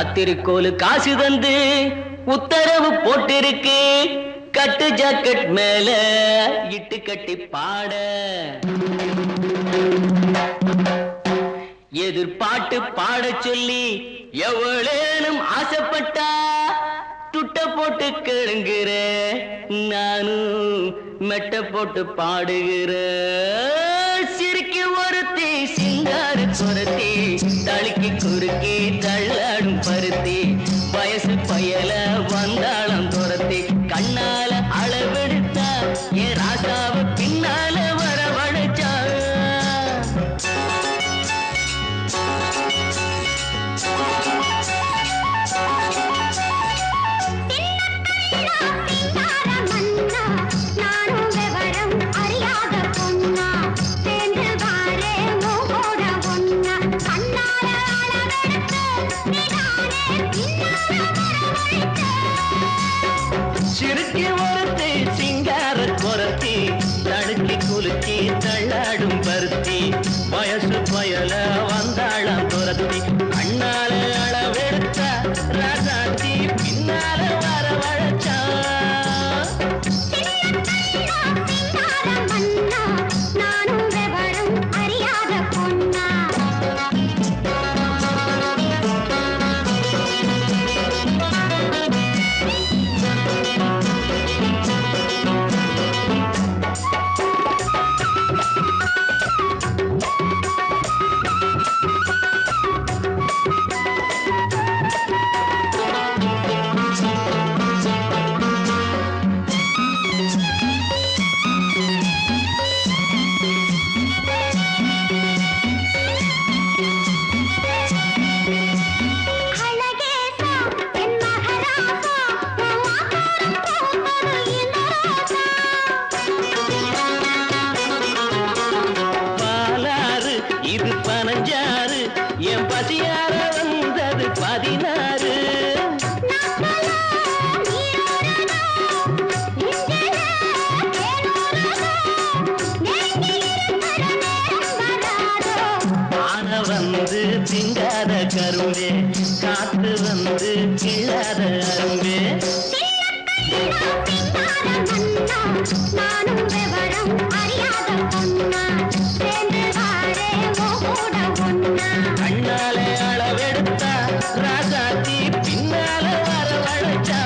கத்திரிக்கோலு காசு தந்து உத்தரவு போட்டிருக்கு. கட்டு ஜாக்கெட் மேல இட்டு கட்டி பாட எதிர்பாட்டு பாட சொல்லி எவ்வளேனும் ஆசைப்பட்டா துட்ட போட்டு கேளுங்கிற நானும் மெட்ட போட்டு பாடுகிற. சிரிக்கு ஒருத்தி சிங்காரு சொரத்தி தளிக்கு குறுக்கி தள்ளாடும் பருத்தி வயசு பயல வந்தாளம் துரத்தி கண்ணால அளவெடுத்தா ஏ ராசாவ பின்னால வரவழைச்சா. சிறுக்கி ஒருத்தி சிங்கார குரத்தி தடுக்கி குலுக்கி தள்ளாடும் பருத்தி வயசு பயல வந்தாளம் துரத்தி கண்ணால அளவெடுத்த ராசாத்தி பின்னால வரவழைச்சா. இது 15 என் பசியார வந்தது 16. ஆன வந்து திங்காத கரும்பே காத்து வந்து கிழாத அரும்பே. நானும் விவரம் அறியாத பொண்ணா கண்ணாலே அளவெடுத்தா ராசாத்தி பின்னால வரவழைச்சா.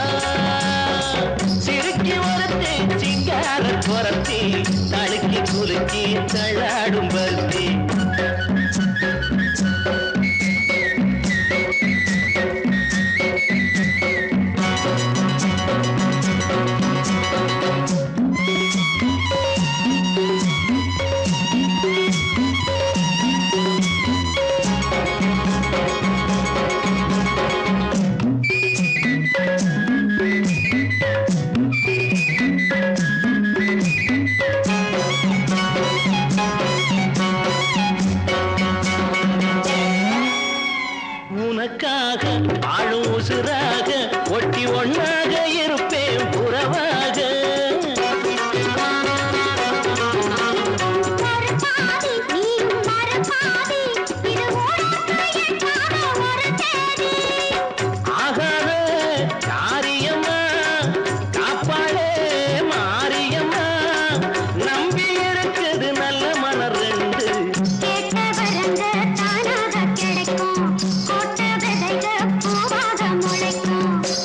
சிறுக்கி ஒருத்தி சிங்கார குரத்தி தடுக்கி குலுக்கி தள்ளாடும் பருத்தி. உனக்காக ஆளும் உசுராக ஒட்டி ஒன்னாக இருப்பேன் புறவாக. ஆகாத காரியம்மா காப்பாளே மாரியம்மா நம்பி இருக்குது நல்ல மலர் ரெண்டு.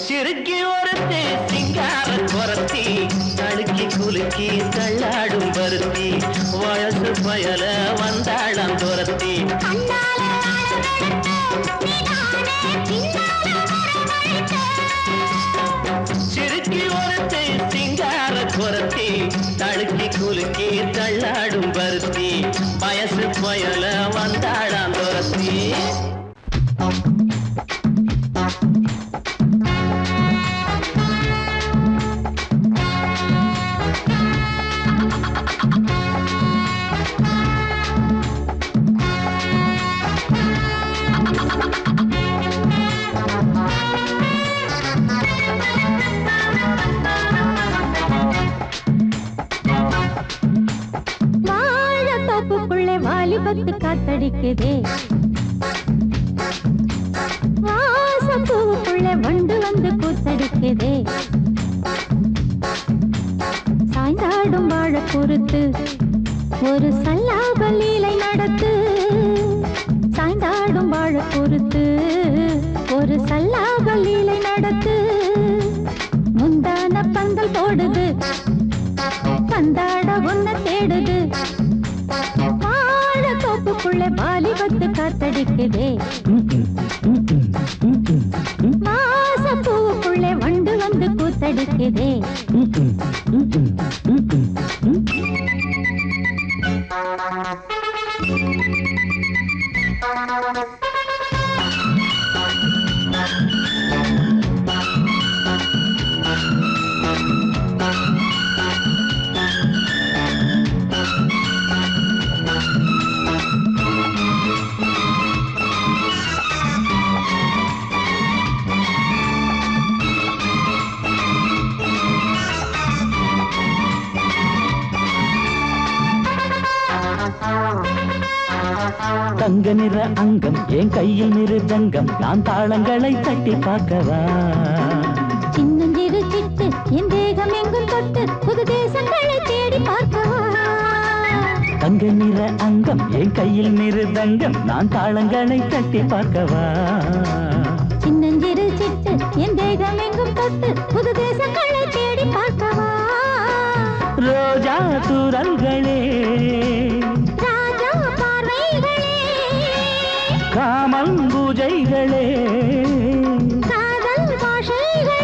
சிறுக்கி ஒருத்தி சிங்கார குரத்தி தடுக்கி குலுக்கி தள்ளாடும் பருத்தி வயசு பயல வந்தாளம் துரத்தி. சிறுக்கி ஒருத்தி சிங்கார குரத்தி தடுக்கி குலுக்கி தள்ளாடும் பருத்தி வயசு பயல வந்தாளம் துரத்தி. வாலிபத்து காத்தடிக்குதே வாசப்பூ காத்தடிக்குதே. சாய்ந்தாடும் வாழ பொறுத்து ஒரு சல்லாப லீலை நடத்து. சாய்ந்தாடும் வாழ பொறுத்து ஒரு சல்லாப லீலை நடத்து. முந்தான பந்தல் போடுது, பந்தாட ஒன்ன தேடுது. வாழ தோப்புக்குள்ள வாலிபத்து காத்தடிக்குதே. மாச பூவுக்குள்ளே வண்டு வந்து கூத்தடிக்குதே. தங்க நிற அங்கம் என் கையில் மிருதங்கம், நான் தாளங்களை தட்டி பார்க்கவா. சின்னஞ்சிறு சிட்டு என் தேகம் எங்கும் தொட்டு புது தேசங்களை தேடி பார்க்கவா. தங்க நிற அங்கம் என் கையில் மிருதங்கம், நான் தாளங்களை தட்டி பார்க்கவா. சின்னஞ்சிறு சிட்டு என் தேகம் எங்கும் தொட்டு புது தேசங்களை தேடி பார்க்கவா. ரோஜா தூரல்களே, ராஜா பார்வைகளே, காமல் பூஜைகளே, காதல் பாஷைகளே,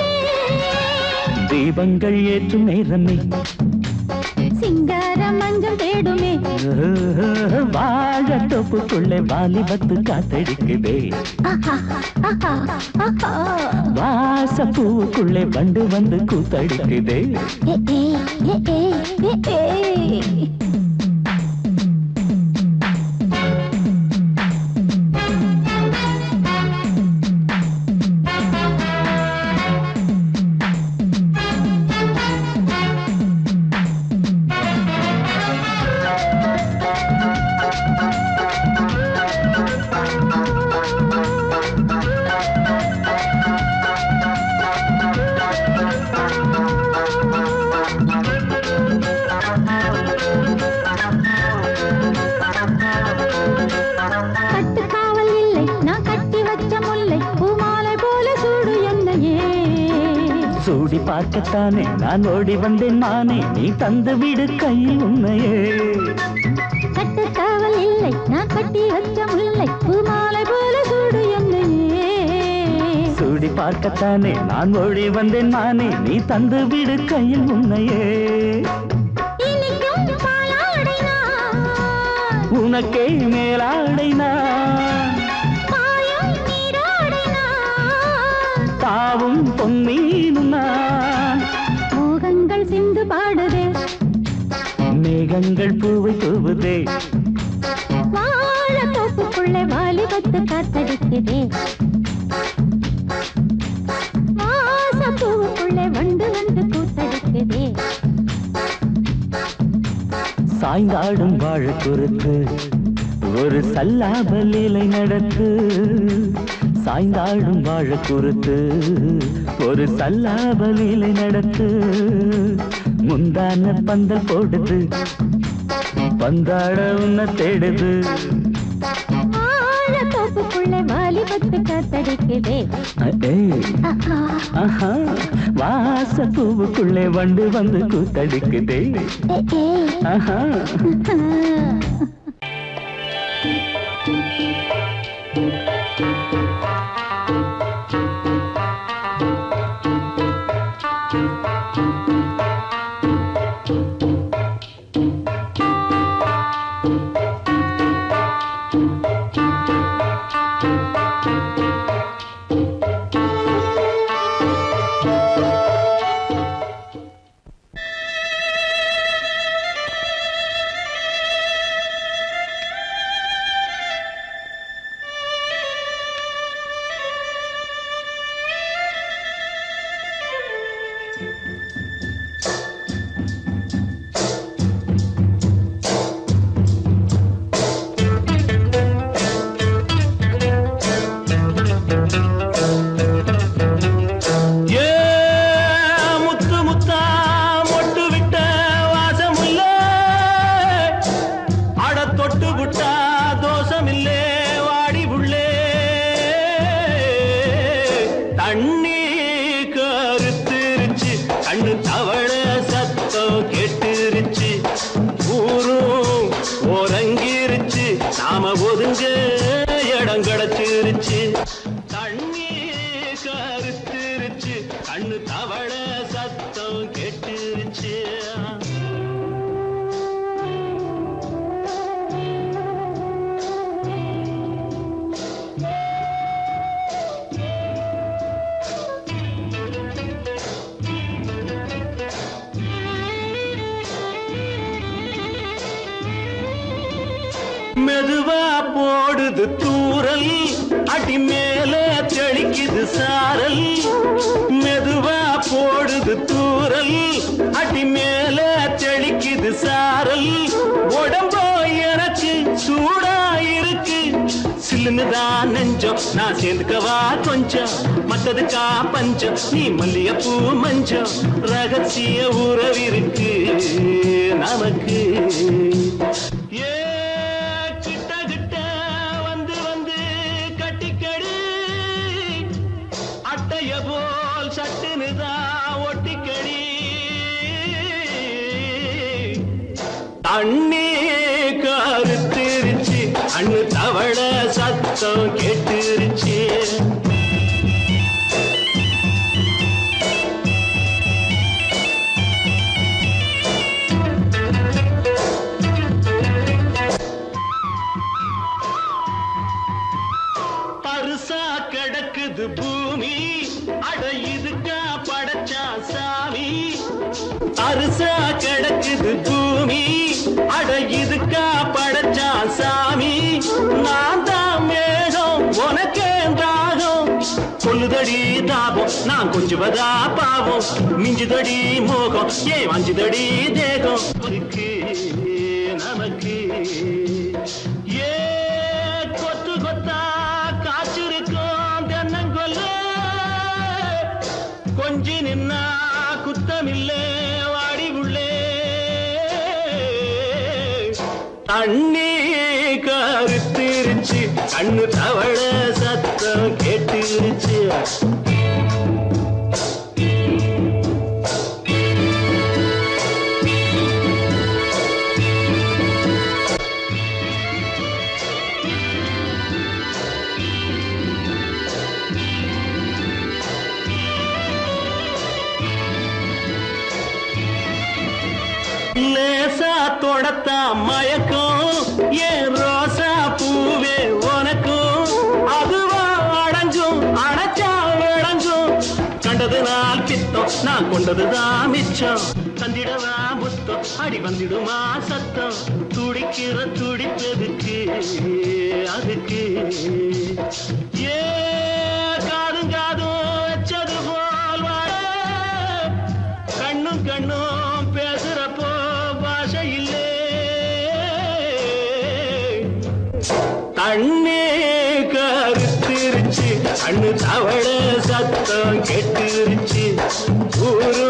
தீபங்கள் ஏற்றும் நேரமே, சிங்கார மஞ்சள் தேடுமே. வாழ தொப்புக்குள்ளே வாலிபத்து காத்தடிக்குதே. வாச பூவுக்குள்ளே வண்டு வந்து கூத்தடிக்குதே. கட்டுக்காவல் இல்லை நான் கட்டி வச்ச முல்லை, பூமாலை போல சூடு என்னையே. சூடி பார்க்கத்தானே நான் ஓடி வந்தேன் மானே, நீ தந்து விடு கையில் உண்மையே. கட்டுக்காவல் இல்லை நான் கட்டி வச்ச முல்லை, பூமாலை போல சூடு என்னையே. சூடி பார்க்கத்தானே நான் ஓடி வந்தேன் மானே, நீ தந்து விடு கையில் உண்மையே. இனிக்கும் பாலாடை நான், உனக்கே மேலாடை நான், பாயும் நீராடை நான், தாவும் பொன்னீனும் நான். மோகங்கள் சிந்து பாடுதே, மேகங்கள் பூவை தூவுதே. வாழ தோப்புக்குள்ளே வாலிபத்து காத்தடிக்குதே. வாச பூவுக்குள்ளே வண்டு வந்து கூத்தடிக்குதே. சாய்ந்தாடும் வாழ குறுத்து ஒரு சல்லாப லீலை நடத்து. சாய்ந்தாடும் வாழ குறுத்து ஒரு சல்லாப லீலை நடத்து. முந்தான பந்தல் போடுது, பந்தாட உன்ன தேடுது. வாழ தோப்புக்குள்ளே வாலிபத்து காத்தடிக்குதே. வாச பூவுக்குள்ளே வண்டு வந்து கூத்தடிக்குதே. ஆஹா. கெடுத்துருச்சு. மெதுவா போடுது தூரல், அடி மேல தெளிக்குது சாரல். மெதுவா போடுது தூரல், அடி மேல தெளிக்குது சாரல். உடம்போ எனக்கு சூடா இருக்கு, சில்லுன்னுதான் நெஞ்சம், நான் சேர்ந்துக்கவா கொஞ்சம், மத்ததுக்கா பஞ்சம், நீ மல்லிகைப்பூ மஞ்சம். ரகசிய உறவிருக்கு நமக்கு. ஏ போல் சட்டுனுதான் ஒட்டிக்கடி. தண்ணி கருத்திருச்சு, அண்ணு தவள சத்தம் கேட்டுருச்சு. பருசா கிடக்குது பூமி, அட இதுக்கா படைச்சா சாமி. அரிசா கிடக்குது பூமி, அட இதுக்கா படைச்சா சாமி. நான் தான் மேகம் உனக்கே தாகம், சொல்லுதடி தாபம் நான் கொஞ்சுவதா பாவம். மிஞ்சுதடி மோகம் ஏன் வஞ்சுதடி தேகம் இருக்கு நமக்கு. ஏ கொத்து கொத்தா காய்ச்சிருக்கும் தென்னங்கொல்ல, கொஞ்சி நின்னா குத்தமில்லே வாடி உள்ளே. தண்ணி கருத்திருச்சு, கண்ணு தவள சத்தம் கேட்டுருச்சு. லேசா தொடத்தா மயக்கம், ஏன் ரோசா பூவே உனக்கும். அதுவா அடைஞ்சும் அடைச்சா விளைஞ்சும், கண்டது நாள் பித்தம் நான் கொண்டதுதான் மிச்சம். தந்திடவா புத்தம் அடி வந்திடுமா சத்தம், துடிக்கிற துடிப்பதுக்கு அதுக்கு. ஏ காதும் காதும் வச்சது போல் வாழ, கண்ணும் கண்ணும் பேசுறப்போ பாஷை இல்லே. தண்ணி கருத்திருச்சு, கண்ணு தவள சத்தம் கெட்டுருச்சு. ஊரு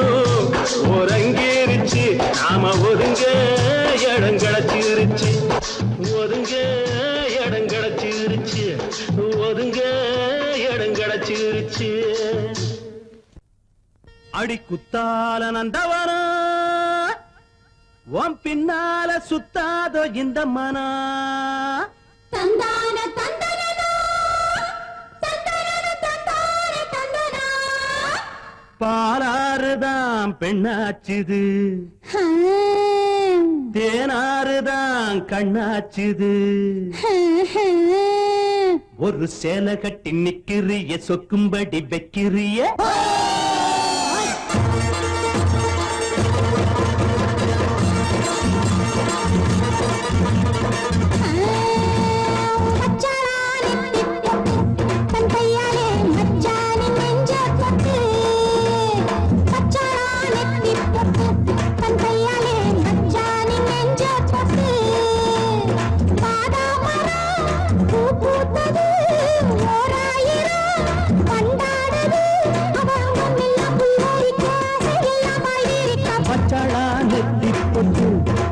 உறங்கிருச்சு, நாம ஒதுங்க இடம் கிடைச்சிருச்சு. ஒதுங்க இடம் கிடைச்சிருச்சு, ஒதுங்க இடம் கிடைச்சிருச்சு. அடி குத்தால நந்தவனா, உன் பின்னால சுத்தாதோ இந்த மனா. தந்தான தந்தனனா, தந்தனன தந்தான தந்தனா. பாலாறுதான் பெண்ணாச்சுது, தேனாறுதான் கண்ணாச்சுது. ஒரு சேலை கட்டி நிக்கிறிய, சொக்கும்படி வைக்கிறிய.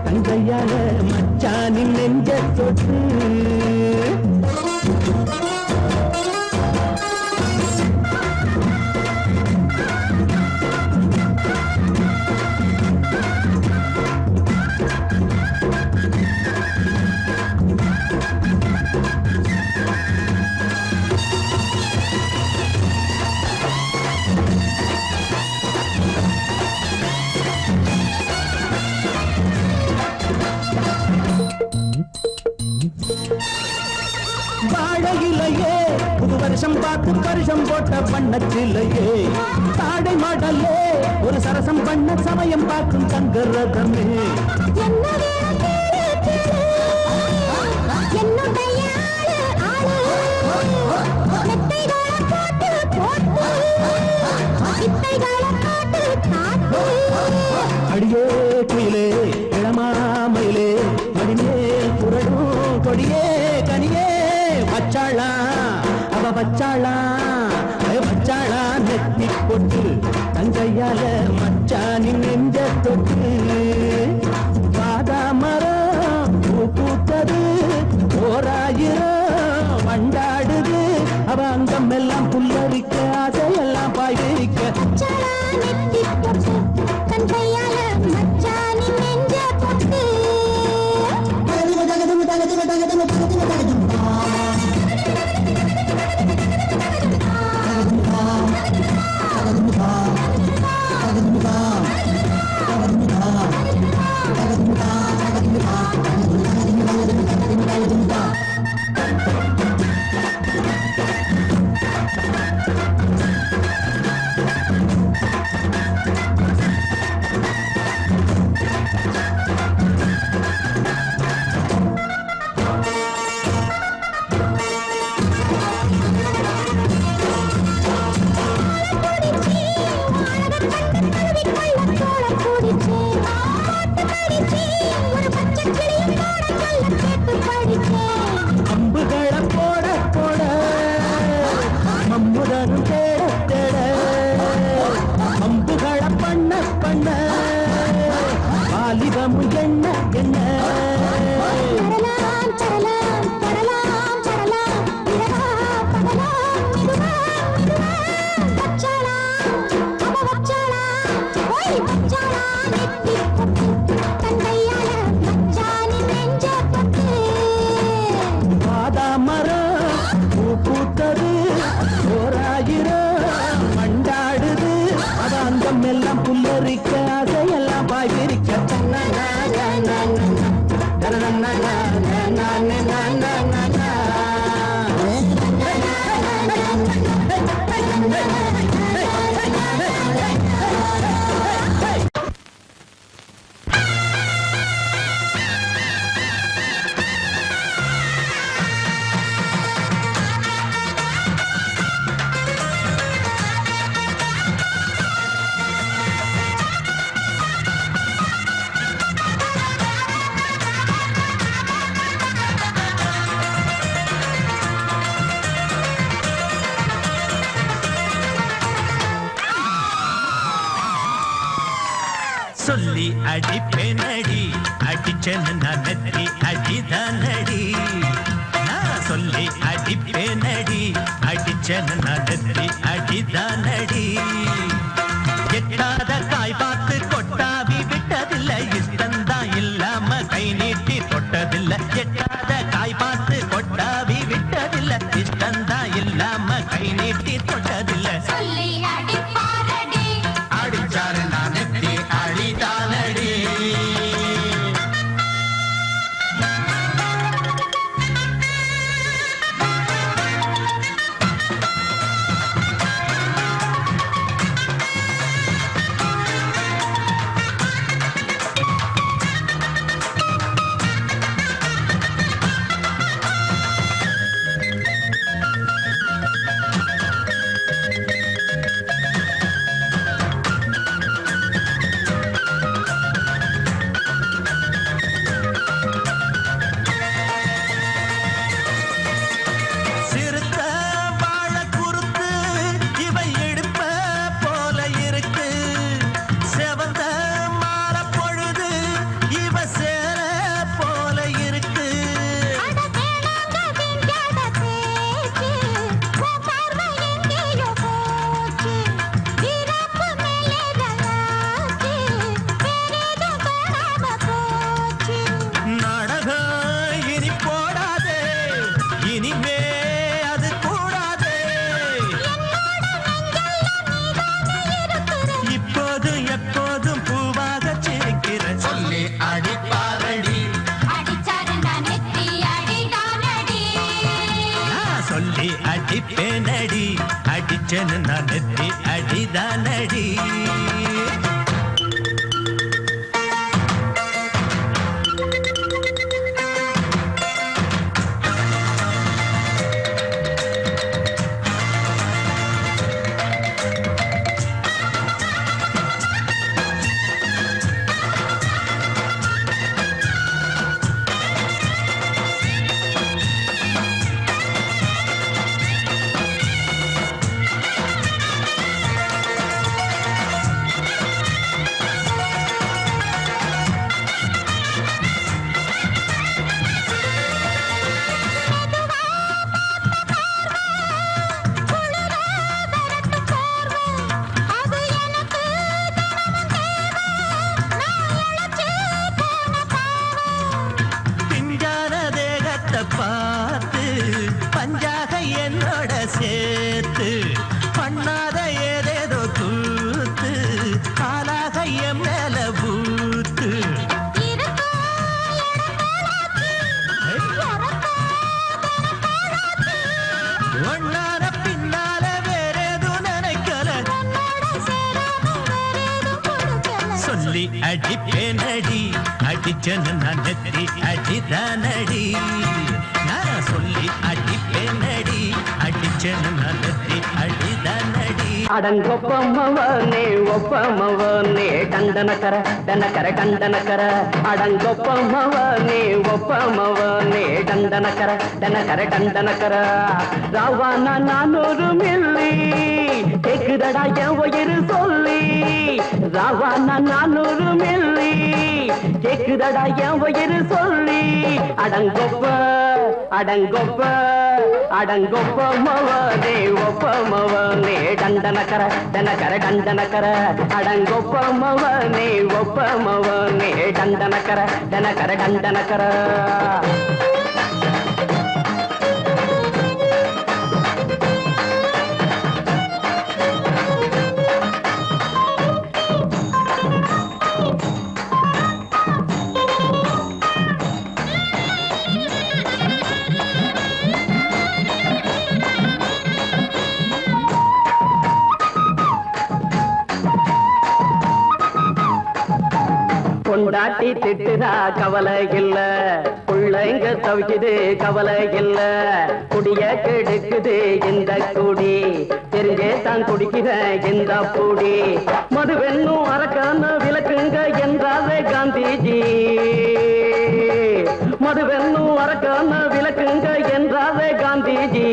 தங்கையால மச்சானின் நெஞ்ச தொட்டு. வருஷம் பார்த்து பரிசம் போட்ட வண்ணச்சிலையே தாடை மாடலே ஒரு சரசம் பண்ண சமயம் பார்க்கும் தங்க ரதமே என்ன வேணும் கேளு, கேளு. என்னுடைய ஆளு, ஆளு. மெத்தைகளை போட்டு, போட்டு. வித்தைகளை காட்டு, காட்டு. அடியே குயிலே இளமாமயிலே மடிமேல் புரடும் கொடியே கனியே வச்சாளா அவ வச்சாளா வச்சாளா நெத்தி போட்டு தங்கையால மச்சானின் நெஞ்ச தொட்டு பாதாமரம் பூ பூத்தது ஓராயிரம் வண்டாடுது அவ அங்கம் எல்லாம் புல்லரிக்க ஆசையெல்லாம் பாய்விரிக்க மச்சாளா நெத்தி பொட்டு, தன் கையால மச்சானின் நெஞ்ச பொட்டு. அம்புகளை போட போட மம்முதனும் தேட தேட அம்புகளை பண்ண பண்ண வாலிபமும் என்ன என்ன பாதாமரம் பூ பூத்தது ஓராயிரம் மண்டாடுது அது அங்கம் எல்லாம் புல்லரிக்க அதையெல்லாம் பாய்விரிக்க சொல்லி அடிப்பேனடி அடிச்சேன்னு நான் நெத்தி அடிதானடி நான் சொல்லி அடிப்பேனடி அடிச்சேன்னு நான் நெத்தி அடிதானடி எட்டாத காய் பார்த்து கொட்டாவி விட்டதில்லை இஷ்டந்தான் இல்லாம கை நீட்டி தொட்டதில்லை எட்டாத காய் பார்த்து கொட்டாவி விட்டதில்லை இஷ்டந்தான் இல்லாம கை நீட்டி தொட்டதில்லை அடிச்சாரு நான் நெத்தி அடிதானடி அடிச்சேன்னு நான் நெத்தி அடிதானடி. பார்த்து பஞ்சாக என்னோட சேர்த்து பண்ணாத ஏதேதோ கூத்து ஆளாக என் மேல பூத்து ஒன்னார பின்னால வேறேதும் நினைக்கல சொல்லி அடிப்பேனடி அடிச்சன்னு நான் நெத்தி அடிதானடி. நான் சொல்லி அடிப்பேனடி அடிச்சன்னு நான் நெத்தி அடிதானடி. அடங்கொப்பமவனே ஒப்பமவனே டண்டனக்கர டனக்கர டண்டனக்கர அடங்கொப்பமவனே ஒப்பமவனே டண்டனக்கர டனக்கர டண்டனக்கர ராவானா 400 மில்லி கேக்குதடா என் உயிர் சொல்லி ராவானா 400 மில்லி கேக்குதடா என் உயிர் சொல்லி அடங்கொப்ப அடங்கொப்ப அடங்கொப்பமவனே ஒப்பமவனே டண்டனக்கர டனக்கர டண்டனக்கர அடங்கொப்பமவனே ஒப்பமவனே டண்டனக்கர டனக்கர டண்டனக்கர கொண்டாட்டி திட்டுதா கவலை இல்ல பிள்ளைங்க தவிக்குது கவலை இல்ல குடிய கெடுக்குது இந்த குடி தெரிஞ்சே தான் குடிக்கிற இந்த பூடி மதுவென்னும் அரக்கான விளக்குங்க என்றாலே காந்திஜி மதுவென்னும் அரக்கான விளக்குங்க என்றாலே காந்திஜி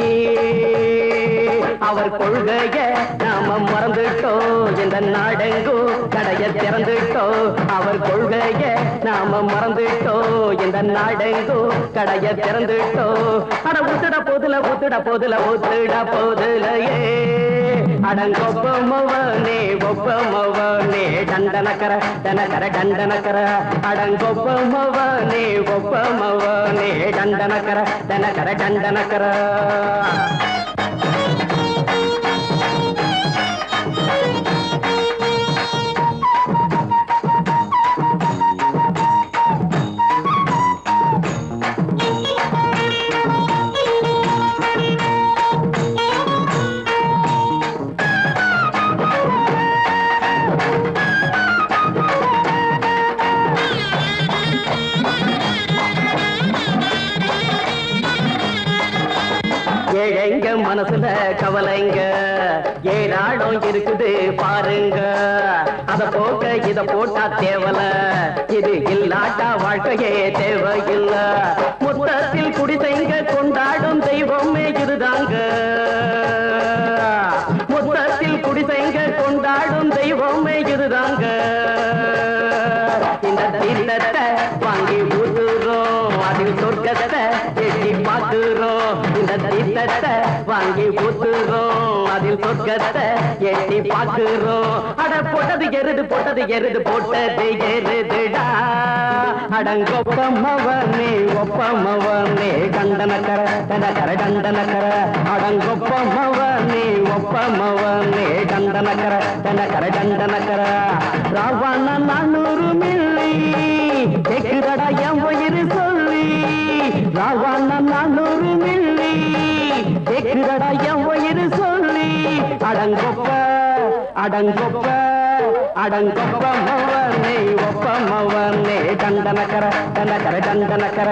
அவர் கொள்கைய நாம மறந்துட்டோம் இந்த நாடெங்கும் கடைய திறந்துட்டோம் அவர் கொள்கைய நாம மறந்துட்டோம் இந்த நாடெங்கும் கடைய திறந்துட்டோம் அட ஊத்துட போதுல ஊத்துட போதுல ஊத்துட போதுலையே அடங்கொப்பமவனே ஒப்பமவனே டண்டனக்கர டனக்கர டண்டனக்கர அடங்கொப்பமவனே ஒப்பமவனே டண்டனக்கர டனக்கர டண்டனக்கர ஏழைங்க மனசுல கவலைங்க ஏராளம் இருக்குது பாருங்க அத போக்க இத போட்டா தேவல இது இல்லாட்டா வாழ்க்கையே தேவையில்ல மொத்தத்தில் குடிசைங்க கொண்டாடும் தெய்வமே இதுதாங்க மொத்தத்தில் குடிசைங்க கொண்டாடும் தெய்வமே இதுதாங்க இந்த தீர்த்தத்தை வாங்கி ஊத்துறோம் அதில் சொர்க்கத்தை எட்டி பார்க்கிறோம் இந்த தீர்த்தத்தை வாங்கி ஊத்துறோம் அதில் சொர்க்கத்தை எட்டி பார்க்கிறோம் அட போட்டது எருது போட்டது எருதுடா அடங்கொப்பமவனே ஒப்பமவனே கண்டனக்கர டனக்கர டண்டனக்கர அடங்கொப்பமவனே ஒப்பமவனே கண்டனக்கர டனக்கர டண்டனக்கர ராவண 400 மில்லி கேக்குதடா என் உயிர் சொல்லி ராவண 400 மில்லி கேக்குதடா என் உயிர் சொல்லி அட அடங்கொப்ப அடங்கொப்ப மவனே ஒப்ப மவனே தண்டனக்கர தண்டனக்கர தண்டனக்கர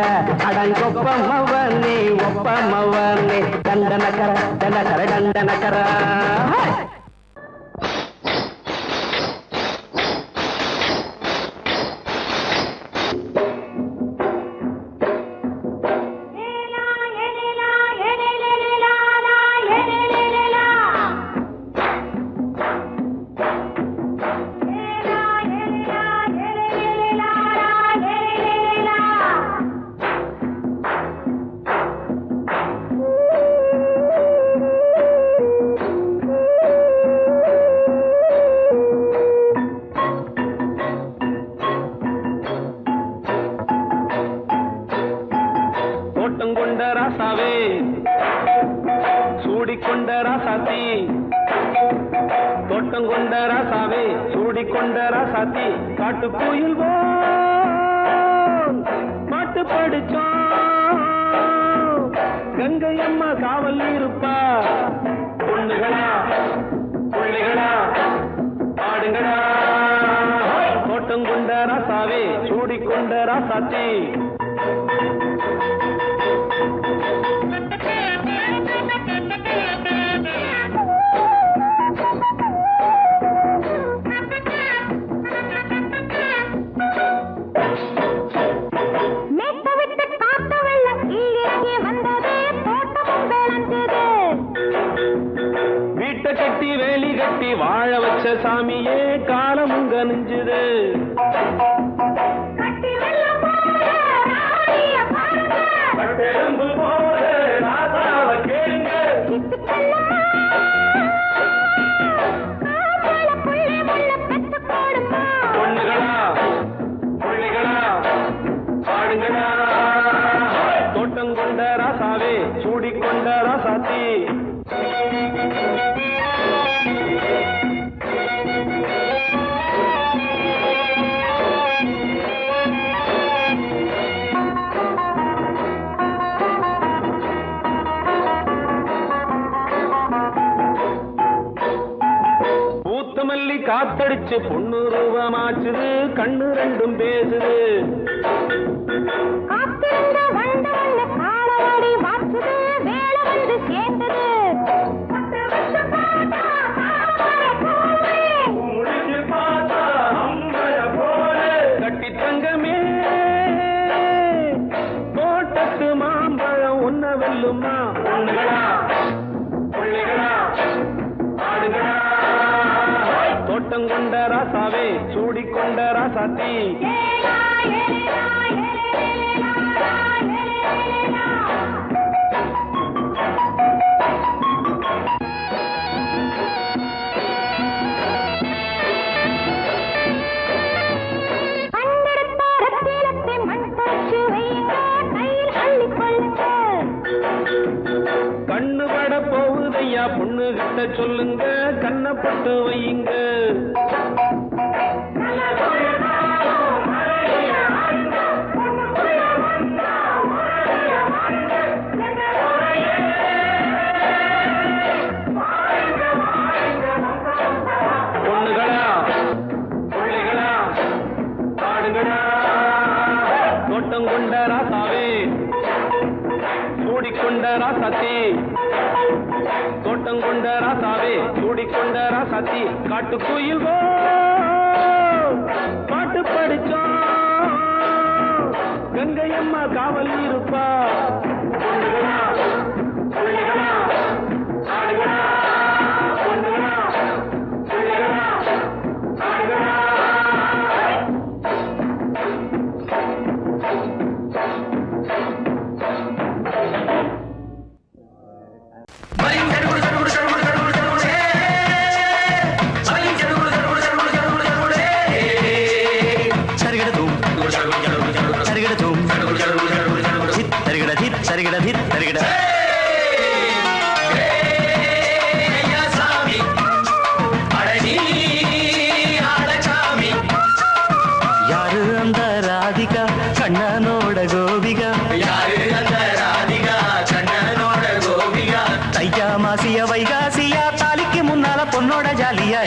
அடங்கொப்ப மவனே ஒப்ப மவனே தண்டனக்கர தண்டனக்கர தண்டனக்கர காட்டுக்குயில் பாட்டு படிச்சோம் கங்கை அம்மா காவல் இருப்பா பொண்ணுகளா பிள்ளைகளா ஆடுங்களா தோட்டம் கொண்ட ராசாவே சூடிக்கொண்ட ராசாத்தி வாழ வச்ச சாமியே காலமுங்க நெஞ்சுது பொண்ணுகளா பிள்ளைகளா ஆடுங்களா தோட்டம் கொண்ட ராசாவே சூடிக்கொண்ட ராசாத்தி காத்தடிச்சு பொண்ணு ரூபமாச்சுது கண்ணு ரெண்டும் பேசுது கட்டி தங்கமே தோட்டத்து மாம்பழம் உன்ன வெல்லுமா பொண்ணுகளா பிள்ளைகளா ஆடுகளா தோட்டம் கொண்ட ராசாவே சூடிக்கொண்ட ராசாத்தி கண்ணு பட போகுதையா பொண்ணு கிட்ட சொல்லுங்க கண்ணப்பட்டு வையுங்க பொண்ணுகளா பிள்ளைகளா ஆடுங்களா தோட்டம் கொண்ட ராசாவே சூடிக்கொண்ட ராசாத்தி தோட்டம் கொண்ட ராசாவே சூடிக்கொண்ட ராசாத்தி காட்டுக்குயில் பாட்டு படிச்சோம் கங்கை அம்மா காவல் இருப்பா பொண்ணுகளா பிள்ளைகளா ஆடுகளா பொண்ணுகளா பிள்ளைகளா ஆடுகளா யாரு அந்த ராதிகா கண்ணனோட கோபிகா தையா மாசியா வைகாசியா தாலிக்கு முன்னால பொண்ணோட ஜாலியா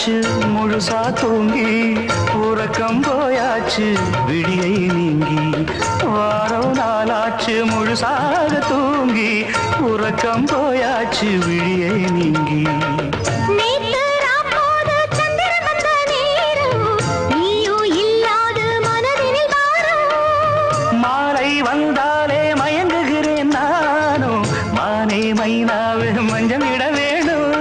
நாளாச்சு முழுசா தூங்கி உறக்கம் போயாச்சு விடியை நீங்கி வாரம் நாளாச்சு முழுசாக தூங்கி உறக்கம் போயாச்சு விடியை நீங்கி மாலை வந்தாலே மயங்குகிறேன் நானும் மானே மைனாவே மஞ்சள் இட வேணும்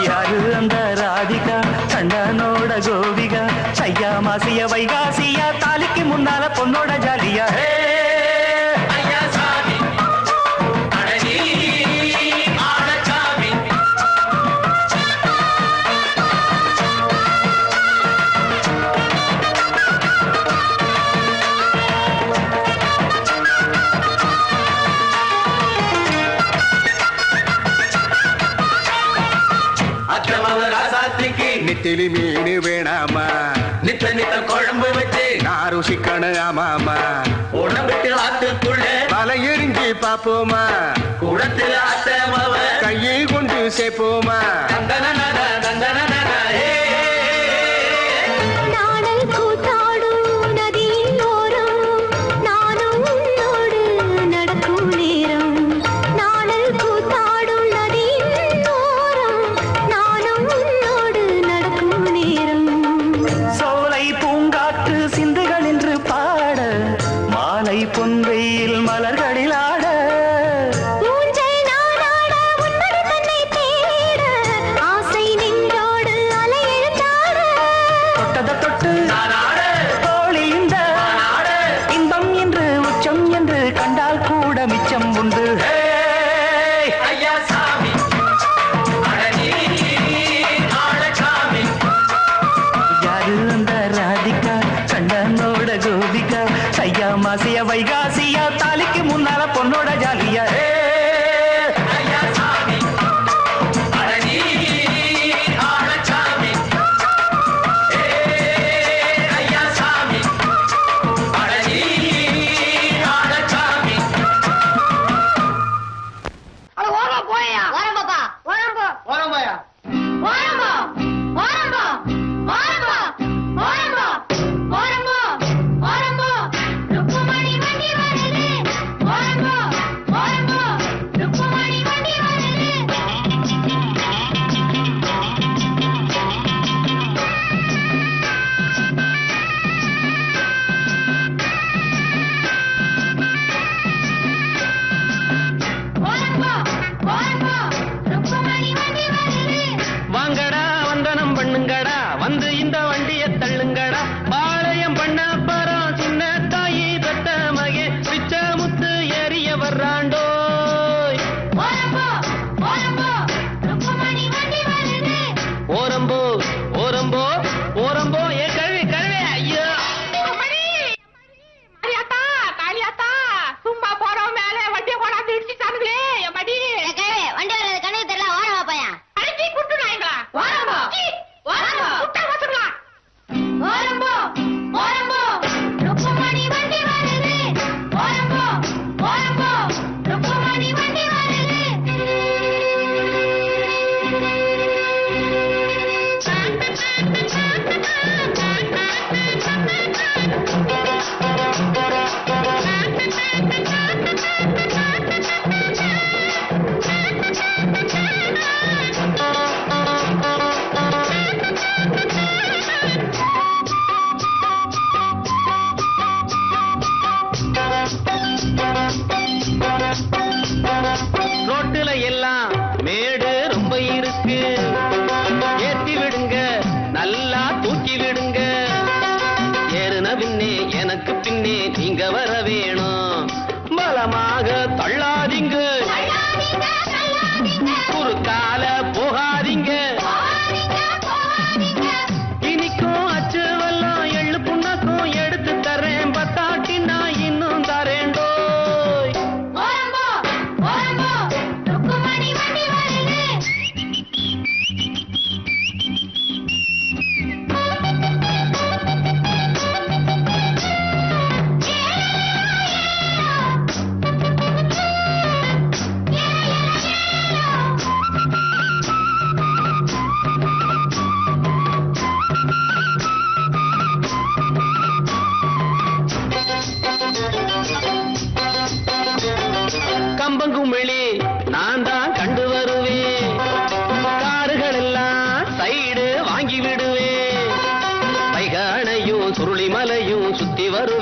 யாரு அந்த ராதிகா கண்ணனோட கோபிகா ஐயா மாசிய வைகாசியா தாலிக்கு முன்னால பொண்ணோட ஜாலியா நெத்திலி மீன் வேணாமா நித்த நித்த குழம்பு வச்சு நான் ருசிக்கணும் ஆமாமா உடம்பிட்டு ஆத்துக்குள்ள பல எரிஞ்சு பாப்போமா குளத்துல அத்தமவ கையை கொண்டு சேர்ப்போமா தந்தன தந்தன பொன்வெயில் மலர்களில் ஆட தொட்டத தொட்டு தோழி இந்த இன்பம் என்று உச்சம் என்று கண்டால் கூட மிச்சம் உண்டு யாரு அந்த ராதிகா கண்ணனோட கோபிகா ஐயா மாசிய வைகாசியா தாலிக்கு முன்னால பொண்ணோட ஜாலியா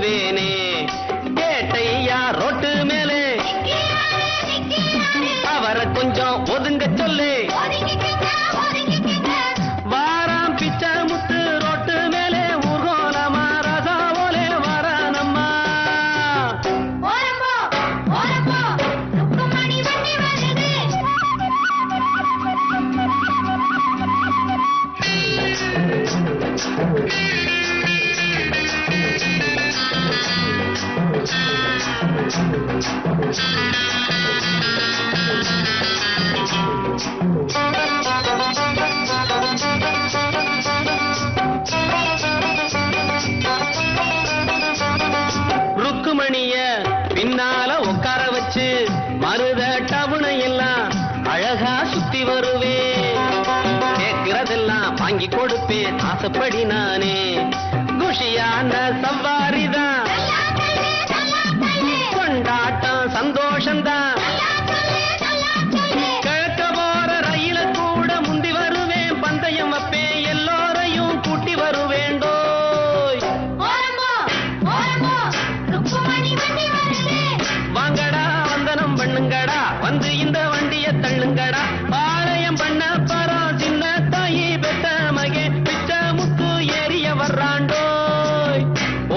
வருவேனே கேட்டையா ரோட்டு மேலே அவரை கொஞ்சம் ஒதுங்க சொல்லு வாராம் பிச்சை முத்து ரோட்டு மேலே ஊர்கோலமா ராசா போலே வாரானம்மா ருக்குமணிய பின்னால உட்கார வச்சு மருத டவுனை எல்லாம் அழகா சுத்தி வருவேன் கேட்கிறதெல்லாம் வாங்கி கொடுப்பேன் ஆசைப்படி நானே குஷியான சவாரிதான் கொண்டாட்டம் சந்தோஷம்தான் கிழக்க போற ரயில கூட முந்தி வருவேன் பந்தயம் வைப்பேன் எல்லோரையும் கூட்டி வருவேண்டோ வாங்கடா வந்தனம் பண்ணுங்கடா வந்து இந்த வண்டிய தள்ளுங்கடா பாளையம் பண்ண பரம் சின்ன தாயி பெத்த மகே பிச்ச முத்து ஏறிய வர்றாண்டோய்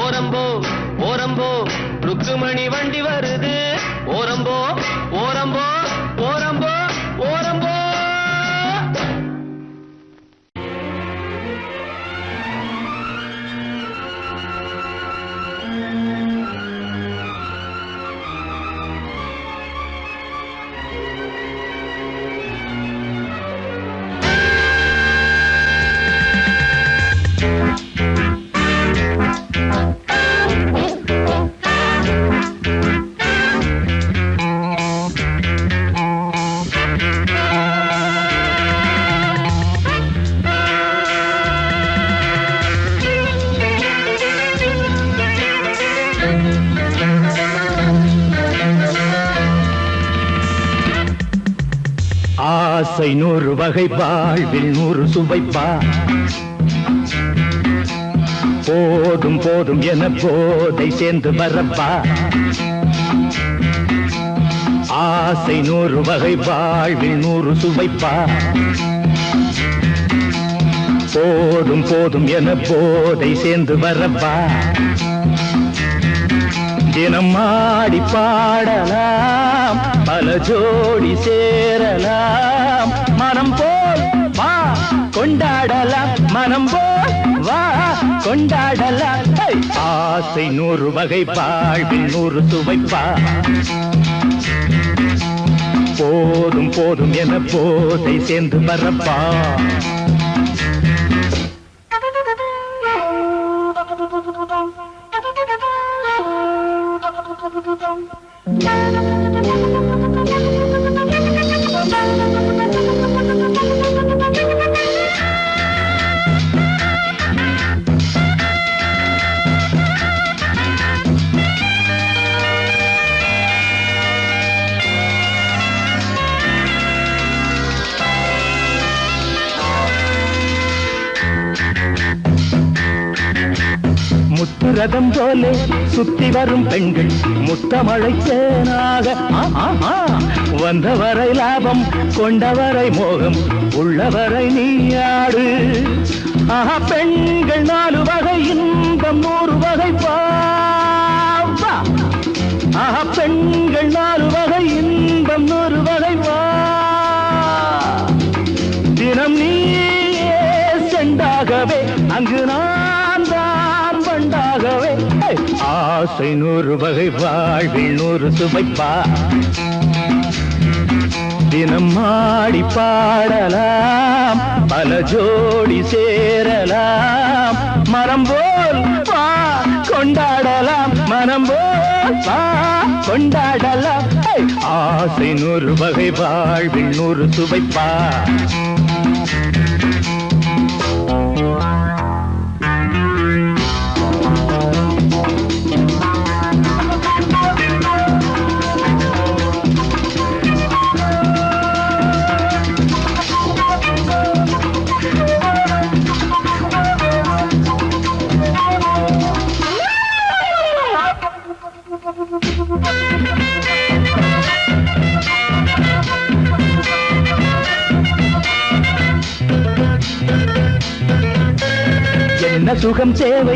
ஓரம்போ ஓரம்போ ருக்குமணி வண்டி வருது ஓரம்போ ஓரம்போ ஓரம்போ ஓரம்போ ஆசை 100 வகை வாழ்வில் 100 சுவைப்பா போதும் போதும் என போதை சேர்ந்து வரப்பா ஆசை 100 வகை வாழ்வில் 100 சுவைப்பா போதும் போதும் என போதை சேர்ந்து வரப்பா தினம் ஆடி பாடலாம் பல ஜோடி சேரலாம் மனம் போல் வா கொண்டாடலாம் மனம் போல் வா கொண்டாடலாம் ஆசை 100 வகை வாழ்வில் 100 சுவைப்பா போதும் போதும் என போதை சேர்ந்து வரப்பா முத்துரதம் போலே சுத்தி வரும் பெண்கள் முத்தமழை தேனாக வந்தவரை லாபம் கொண்டவரை மோகம் உள்ளவரை நீயாடு ஆஹா பெண்கள் 4 வகை இன்பம் 100 வகை பாவா ஆஹா பெண்கள் 4 வகை இன்பம் 100 வகை வா தினம் நீயே செண்டாகவே அங்கு நான் தான் வண்டாகவே ஆசை 100 வகை வாழ்வில் 100 சுவைப்பா தினம் ஆடி பாடலாம் பல ஜோடி சேரலாம் மரம் போல் வா கொண்டாடலாம் மனம் போல் வா கொண்டாடலாம் ஆசை 100 வகை வாழ்வில் 100 சுவைப்பா என்ன சுகம் தேவை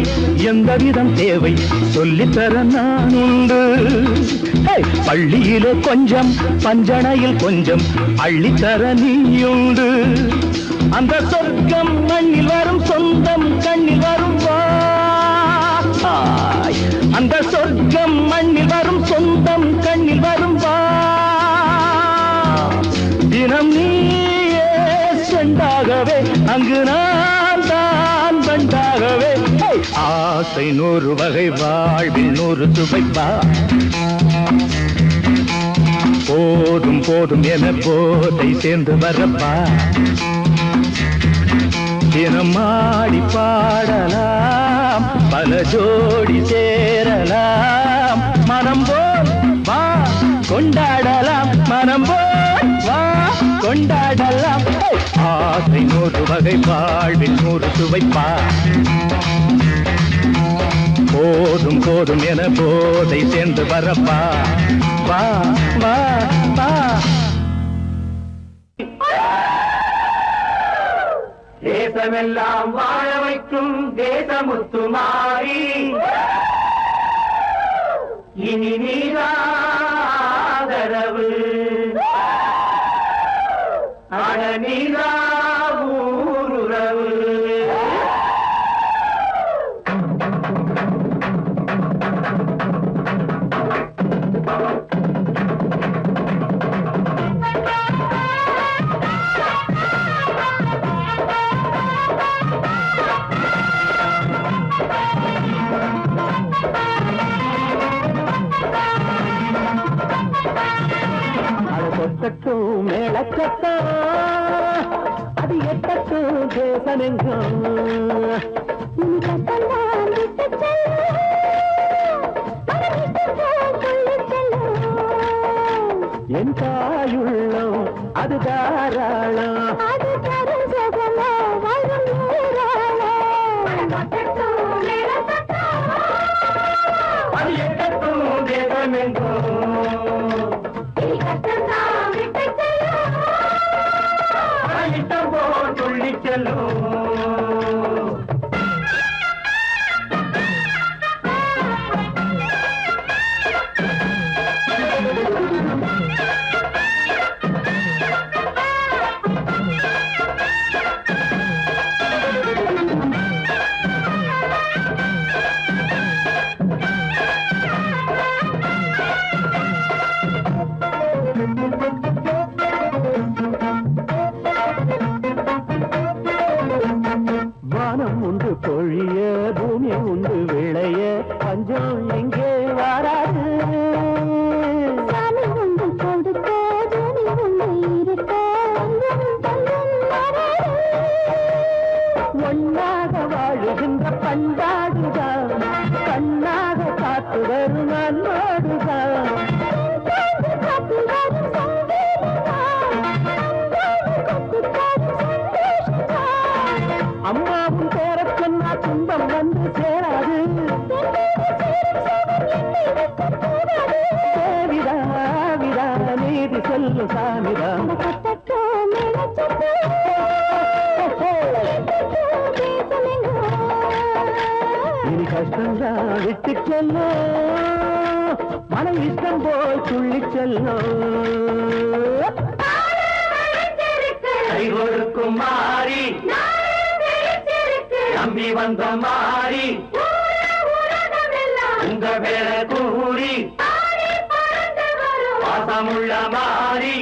எந்த விதம் தேவை சொல்லித்தர நான் உண்டு பள்ளியிலே கொஞ்சம் பஞ்சணையில் கொஞ்சம் அள்ளித்தர நீயுண்டு அந்த சொர்க்கம் மண்ணில் வரும் சொந்தம் கண்ணில் வரும் அந்த சொர்க்கம் மண்ணில் வரும் சொந்தம் கண்ணில் வரும் தினம் நீயே செண்டாகவே அங்கு நான் தான் பண்டாகவே ஆசை 100 வகை வாழ்வில் 100 சுவைப்பா போதும் போதும் என போதை சேர்ந்து வரப்பா தினம் ஆடி பாடலாம் பல ஜோடி சேரலாம் மனம் போல் வா கொண்டாடலாம் மனம் போல் வா கொண்டாடலாம் ஆசை 100 வகை வாழ்வில் 100 சுவைப்பா போதும் போதும் என போதை சேர்ந்து வரப்பா வா வா வா தேசமெல்லாம் வாழ வைக்கும் தேசமுத்துமாரி இனி நீராதரவு அட நீரா ஊருறவு கொட்டட்டும் மேளச்சத்தம் அது எட்டட்டும் தேசமெங்கும் என் தாயுள்ளம் அது தாராளம் அது எட்டட்டும் தேசமெங்கும் சொல்லி செல்லும் வானம் உண்டு பொழிய பூமி உண்டு விளைய பஞ்சம் எங்கே வராது உண்டு கொடுக்க பூமி உண்டு இருக்க ஒன்னாக வாழுகின்ற பண்பாடுதான் கண்ணாக காத்து வரும் அன்போடுதான் அம்மாவும் பேர சொன்னா துன்பம் வந்து சேராது தேவிதா விதா நீதி சொல்லு சாமிதா இனி கஷ்டம்தான் விட்டு செல்லும் மன இஷ்டம் போய் துள்ளி செல்லும் கை கொடுக்கும் மாறி நம்பி வந்த மாறி உங்க பேர கூறி பாசமுள்ள மாறி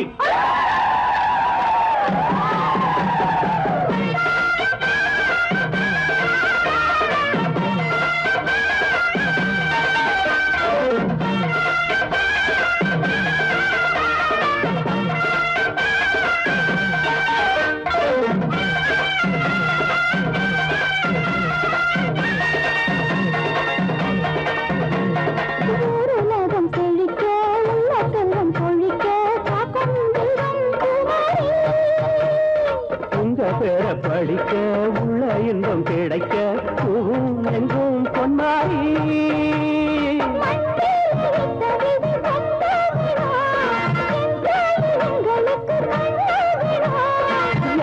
படிக்க உள்ள இன்பம் கிடைக்க எங்கும் பொன்மாரி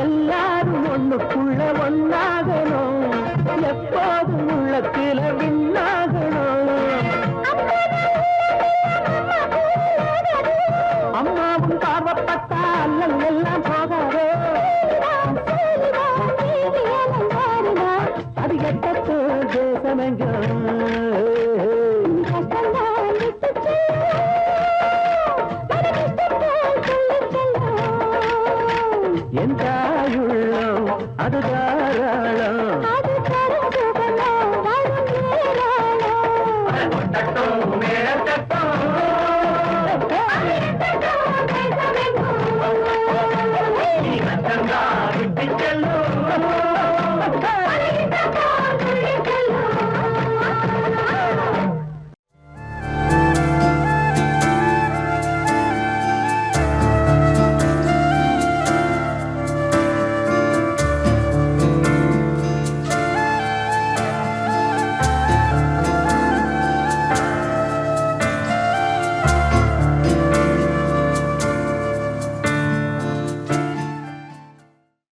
எல்லாரும் ஒண்ணுக்குள்ள ஒன்னாகணும் எப்போ உள்ளத்துல விண்ணாகணும். அம்மாவும் பார்வப்பட்டா அல்லல் எல்லாம் போகாதோ. அது எட்டத்து தேசமெங்க என் தாயுள்ளம் அது தாராளம்.